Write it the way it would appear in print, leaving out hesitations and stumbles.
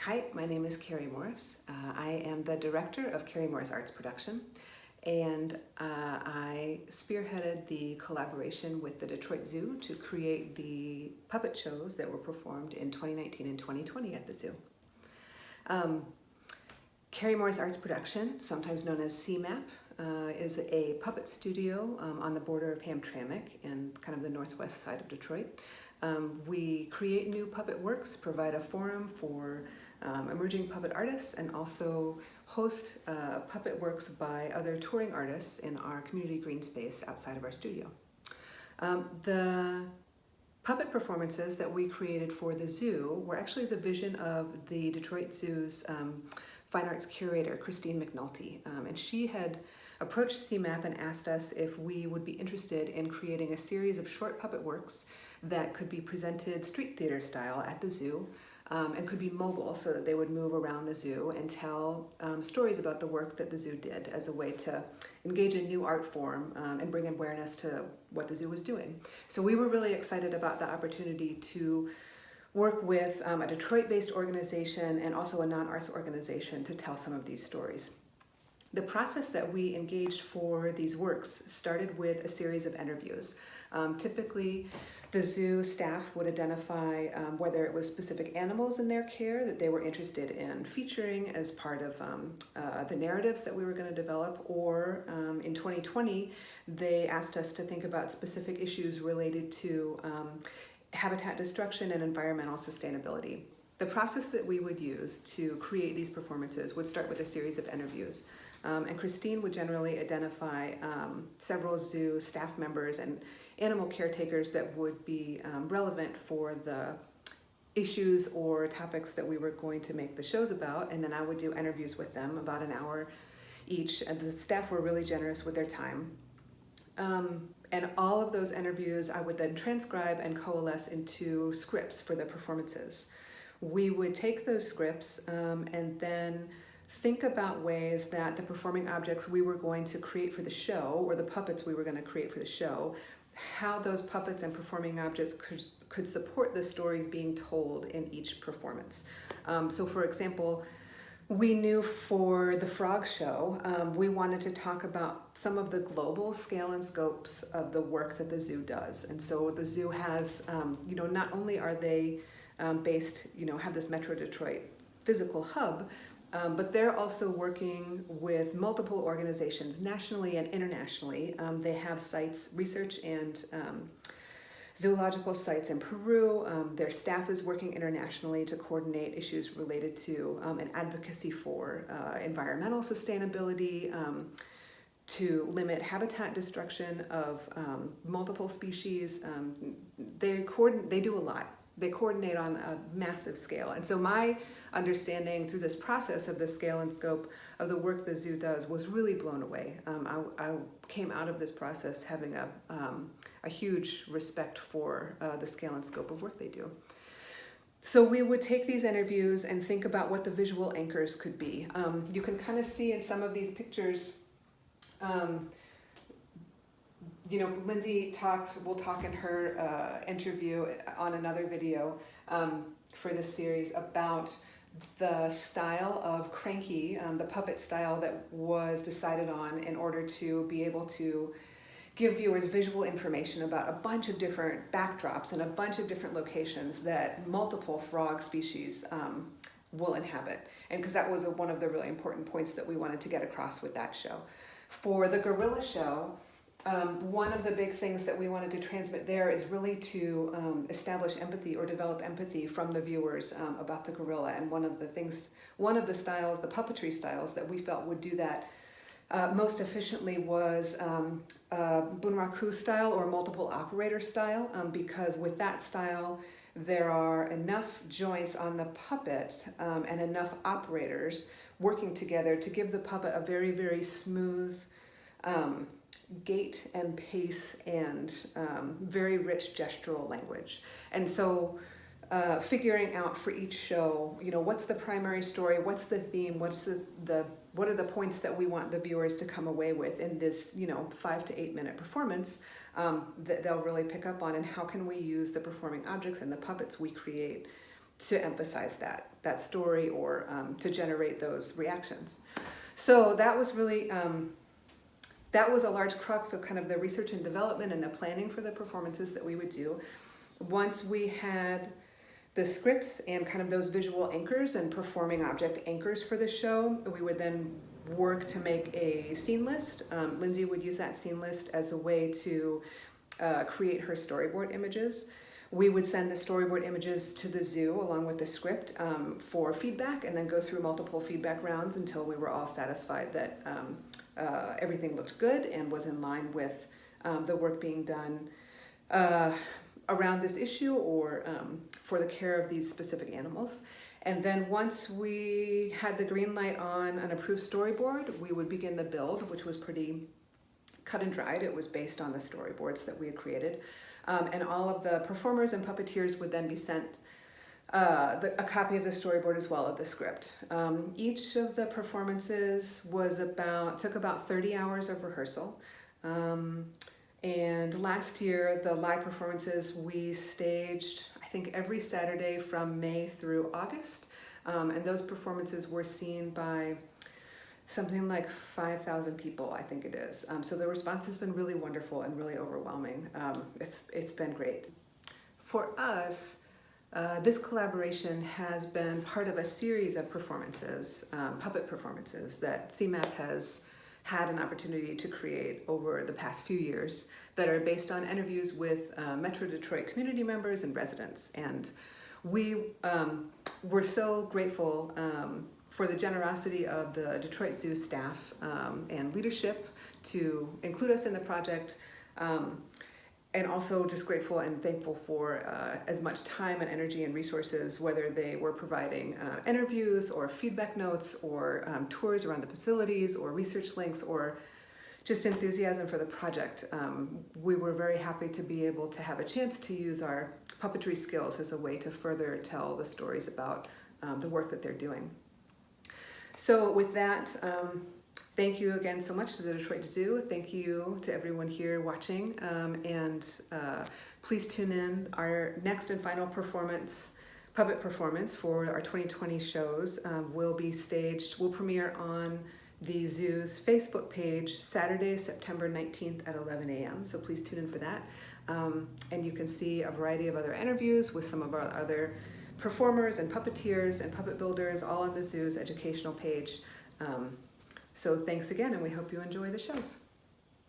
Hi, my name is Carrie Morris. I am the director of Carrie Morris Arts Production, and I spearheaded the collaboration with the Detroit Zoo to create the puppet shows that were performed in 2019 and 2020 at the zoo. Carrie Morris Arts Production, sometimes known as CMAP, is a puppet studio on the border of Hamtramck in kind of the northwest side of Detroit. We create new puppet works, provide a forum for emerging puppet artists, and also host puppet works by other touring artists in our community green space outside of our studio. The puppet performances that we created for the zoo were actually the vision of the Detroit Zoo's fine arts curator, Christine McNulty, and she had approached CMAP and asked us if we would be interested in creating a series of short puppet works that could be presented street theater style at the zoo and could be mobile so that they would move around the zoo and tell stories about the work that the zoo did as a way to engage a new art form and bring awareness to what the zoo was doing. So we were really excited about the opportunity to work with a Detroit-based organization and also a non-arts organization to tell some of these stories. The process that we engaged for these works started with a series of interviews. Typically, the zoo staff would identify whether it was specific animals in their care that they were interested in featuring as part of the narratives that we were going to develop, or in 2020, they asked us to think about specific issues related to habitat destruction and environmental sustainability. The process that we would use to create these performances would start with a series of interviews. And Christine would generally identify several zoo staff members and animal caretakers that would be relevant for the issues or topics that we were going to make the shows about, and then I would do interviews with them about an hour each, and the staff were really generous with their time. And all of those interviews I would then transcribe and coalesce into scripts for the performances. We would take those scripts and then think about ways that the performing objects we were going to create for the show, or the puppets we were going to create for the show, how those puppets and performing objects could support the stories being told in each performance. So for example, we knew for the frog show, we wanted to talk about some of the global scale and scopes of the work that the zoo does. And so the zoo has, not only are they based, have this Metro Detroit physical hub, but they're also working with multiple organizations nationally and internationally. They have sites, research and zoological sites in Peru. Their staff is working internationally to coordinate issues related to and advocacy for environmental sustainability, to limit habitat destruction of multiple species. They do a lot. They coordinate on a massive scale. And so my understanding through this process of the scale and scope of the work the zoo does was really blown away. I came out of this process having a huge respect for the scale and scope of work they do. So we would take these interviews and think about what the visual anchors could be. You can kind of see in some of these pictures, Lindsay will talk in her interview on another video for this series about the style of Cranky, the puppet style that was decided on in order to be able to give viewers visual information about a bunch of different backdrops and a bunch of different locations that multiple frog species will inhabit. And because that was one of the really important points that we wanted to get across with that show. For the gorilla show, one of the big things that we wanted to transmit there is really to establish empathy or develop empathy from the viewers about the gorilla. And one of the styles, the puppetry styles that we felt would do that most efficiently was bunraku style or multiple operator style, because with that style, there are enough joints on the puppet and enough operators working together to give the puppet a very, very smooth gait and pace and very rich gestural language. And so figuring out for each show, what's the primary story, what's the theme, what are the points that we want the viewers to come away with in this 5 to 8 minute performance that they'll really pick up on, and how can we use the performing objects and the puppets we create to emphasize that story or to generate those reactions. So that was really, that was a large crux of kind of the research and development and the planning for the performances that we would do. Once we had the scripts and kind of those visual anchors and performing object anchors for the show, we would then work to make a scene list. Lindsay would use that scene list as a way to create her storyboard images. We would send the storyboard images to the zoo along with the script for feedback, and then go through multiple feedback rounds until we were all satisfied that everything looked good and was in line with the work being done around this issue or for the care of these specific animals. And then once we had the green light on an approved storyboard, we would begin the build, which was pretty cut and dried. It was based on the storyboards that we had created. And all of the performers and puppeteers would then be sent a copy of the storyboard as well as the script. Each of the performances took about 30 hours of rehearsal. And last year, the live performances we staged, I think, every Saturday from May through August. And those performances were seen by something like 5,000 people, I think it is. So the response has been really wonderful and really overwhelming. It's been great. For us, this collaboration has been part of a series of performances, puppet performances, that CMAP has had an opportunity to create over the past few years that are based on interviews with Metro Detroit community members and residents. And we were so grateful for the generosity of the Detroit Zoo staff and leadership to include us in the project, and also just grateful and thankful for as much time and energy and resources, whether they were providing interviews or feedback notes or tours around the facilities or research links or just enthusiasm for the project. We were very happy to be able to have a chance to use our puppetry skills as a way to further tell the stories about the work that they're doing. So with that, thank you again so much to the Detroit Zoo. Thank you to everyone here watching. And please tune in. Our next and final puppet performance for our 2020 shows will premiere on the Zoo's Facebook page Saturday, September 19th at 11 a.m. So please tune in for that. And you can see a variety of other interviews with some of our other performers and puppeteers and puppet builders, all on the Zoo's educational page. So thanks again, and we hope you enjoy the shows.